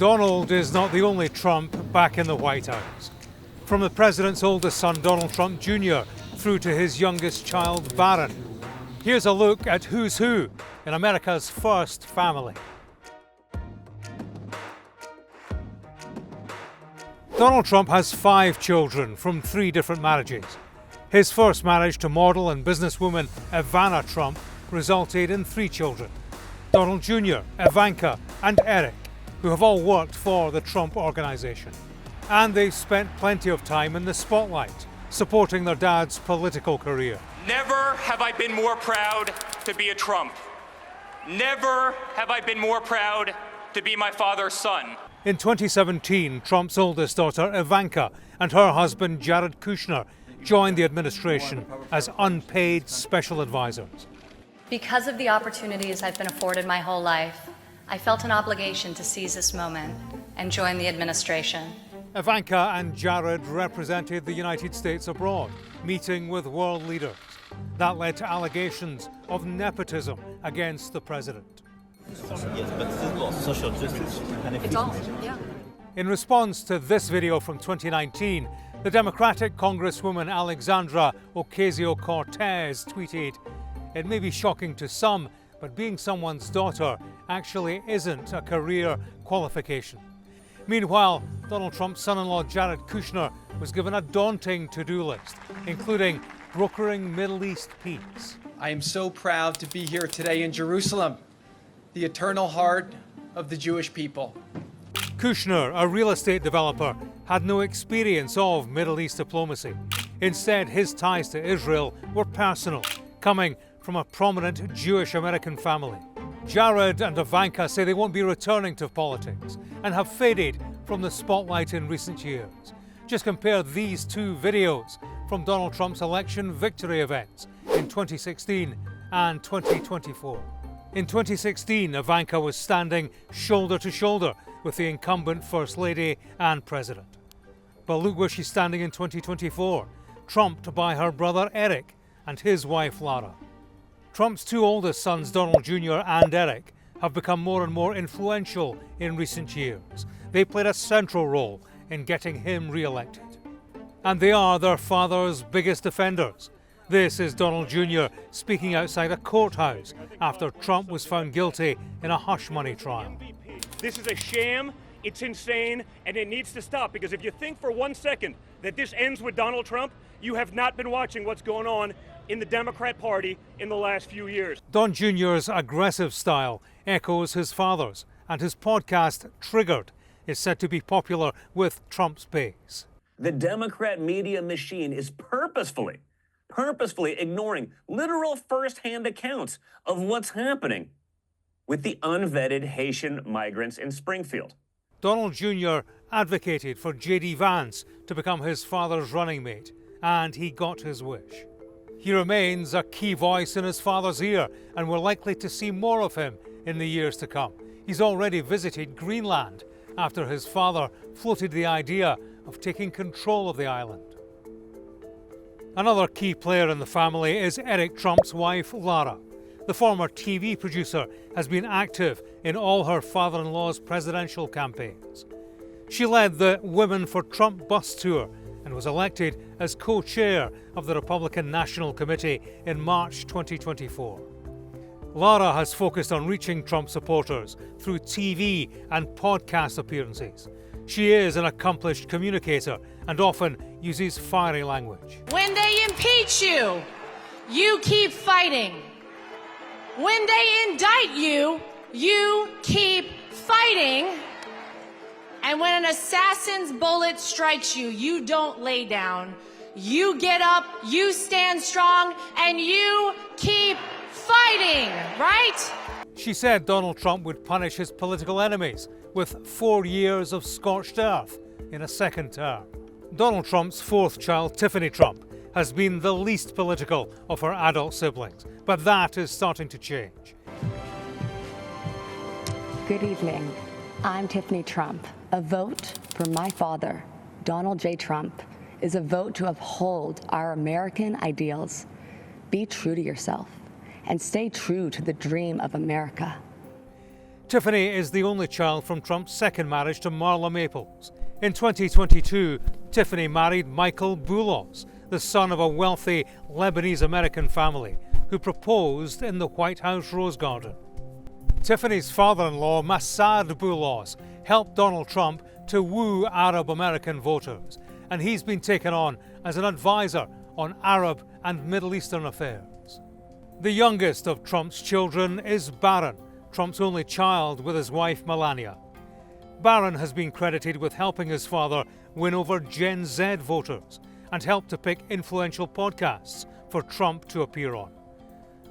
Donald is not the only Trump back in the White House. From the president's oldest son, Donald Trump Jr., through to his youngest child, Barron. Here's a look at who's who in America's first family. Donald Trump has 5 children from 3 different marriages. His first marriage to model and businesswoman Ivanka Trump resulted in 3 children: Donald Jr., Ivanka, and Eric, who have all worked for the Trump organization. And they've spent plenty of time in the spotlight, supporting their dad's political career. Never have I been more proud to be a Trump. Never have I been more proud to be my father's son. In 2017, Trump's oldest daughter, Ivanka, and her husband, Jared Kushner, joined the administration as unpaid special advisors. Because of the opportunities I've been afforded my whole life, I felt an obligation to seize this moment and join the administration. Ivanka and Jared represented the United States abroad, meeting with world leaders. That led to allegations of nepotism against the president. Yes, but this is law, social justice. It's all, yeah. In response to this video from 2019, the Democratic Congresswoman Alexandra Ocasio-Cortez tweeted, "It may be shocking to some, but being someone's daughter actually isn't a career qualification." Meanwhile, Donald Trump's son-in-law Jared Kushner was given a daunting to-do list, including brokering Middle East peace. I am so proud to be here today in Jerusalem, the eternal heart of the Jewish people. Kushner, a real estate developer, had no experience of Middle East diplomacy. Instead, his ties to Israel were personal, coming from a prominent Jewish American family. Jared and Ivanka say they won't be returning to politics and have faded from the spotlight in recent years. Just compare these 2 videos from Donald Trump's election victory events in 2016 and 2024. In 2016, Ivanka was standing shoulder to shoulder with the incumbent First Lady and President. But look where she's standing in 2024, trumped by her brother Eric and his wife Lara. Trump's 2 oldest sons, Donald Jr. and Eric, have become more and more influential in recent years. They played a central role in getting him re-elected. And they are their father's biggest defenders. This is Donald Jr. speaking outside a courthouse after Trump was found guilty in a hush money trial. This is a sham, it's insane, and it needs to stop, because if you think for 1 second that this ends with Donald Trump, you have not been watching what's going on in the Democrat Party in the last few years. Don Jr.'s aggressive style echoes his father's, and his podcast, Triggered, is said to be popular with Trump's base. The Democrat media machine is purposefully ignoring literal first-hand accounts of what's happening with the unvetted Haitian migrants in Springfield. Donald Jr. advocated for J.D. Vance to become his father's running mate, and he got his wish. He remains a key voice in his father's ear, and we're likely to see more of him in the years to come. He's already visited Greenland after his father floated the idea of taking control of the island. Another key player in the family is Eric Trump's wife, Lara. The former TV producer has been active in all her father-in-law's presidential campaigns. She led the Women for Trump bus tour and was elected as co-chair of the Republican National Committee in March 2024. Lara has focused on reaching Trump supporters through TV and podcast appearances. She is an accomplished communicator and often uses fiery language. When they impeach you, you keep fighting. When they indict you, you keep fighting. And when an assassin's bullet strikes you, you don't lay down. You get up, you stand strong, and you keep fighting, right? She said Donald Trump would punish his political enemies with 4 years of scorched earth in a second term. Donald Trump's 4th child, Tiffany Trump, has been the least political of her adult siblings, but that is starting to change. Good evening. I'm Tiffany Trump. A vote for my father, Donald J. Trump, is a vote to uphold our American ideals. Be true to yourself and stay true to the dream of America. Tiffany is the only child from Trump's second marriage to Marla Maples. In 2022, Tiffany married Michael Boulos, the son of a wealthy Lebanese-American family who proposed in the White House Rose Garden. Tiffany's father-in-law, Massad Boulos, helped Donald Trump to woo Arab-American voters, and he's been taken on as an advisor on Arab and Middle Eastern affairs. The youngest of Trump's children is Barron, Trump's only child with his wife Melania. Barron has been credited with helping his father win over Gen Z voters and helped to pick influential podcasts for Trump to appear on.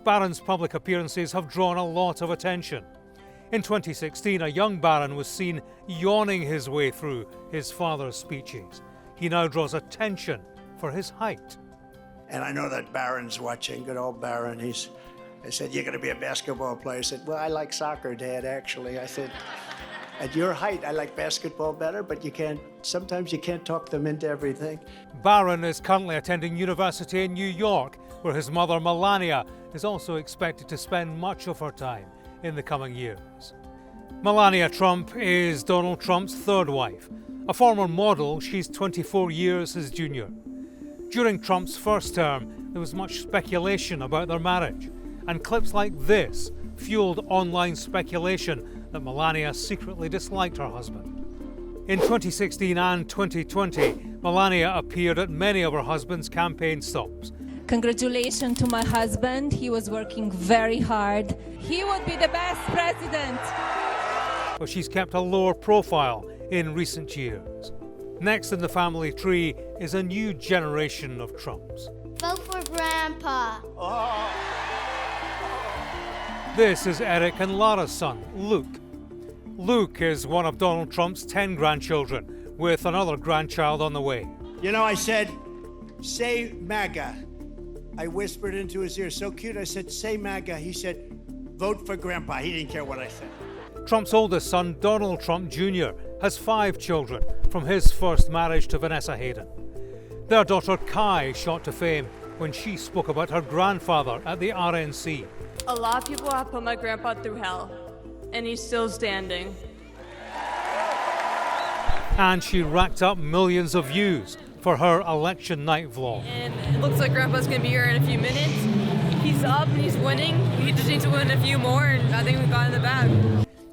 Barron's public appearances have drawn a lot of attention. In 2016, a young Barron was seen yawning his way through his father's speeches. He now draws attention for his height. And I know that Barron's watching, good old Barron. I said, "You're going to be a basketball player." I said, "Well, I like soccer, Dad, actually." I said, "At your height, I like basketball better, but sometimes you can't talk them into everything." Barron is currently attending university in New York, where his mother Melania is also expected to spend much of her time in the coming years. Melania Trump is Donald Trump's third wife. A former model, she's 24 years his junior. During Trump's first term, there was much speculation about their marriage, and clips like this fueled online speculation that Melania secretly disliked her husband. In 2016 and 2020, Melania appeared at many of her husband's campaign stops. Congratulations to my husband. He was working very hard. He would be the best president. But she's kept a lower profile in recent years. Next in the family tree is a new generation of Trumps. Vote for Grandpa. This is Eric and Lara's son, Luke. Luke is one of Donald Trump's 10 grandchildren, with another grandchild on the way. You know, I said, "Say MAGA." I whispered into his ear, so cute. I said, "Say MAGA." He said, "Vote for Grandpa." He didn't care what I said. Trump's oldest son, Donald Trump Jr., has 5 children from his first marriage to Vanessa Hayden. Their daughter Kai shot to fame when she spoke about her grandfather at the RNC. A lot of people have put my grandpa through hell, and he's still standing. And she racked up millions of views for her election night vlog. And it looks like grandpa's gonna be here in a few minutes. He's up and he's winning. He just needs to win a few more, and I think we've got in the bag.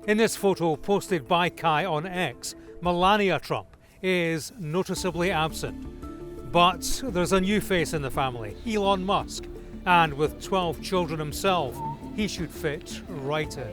In this photo posted by Kai on X, Melania Trump is noticeably absent. But there's a new face in the family, Elon Musk. And with 12 children himself, he should fit right in.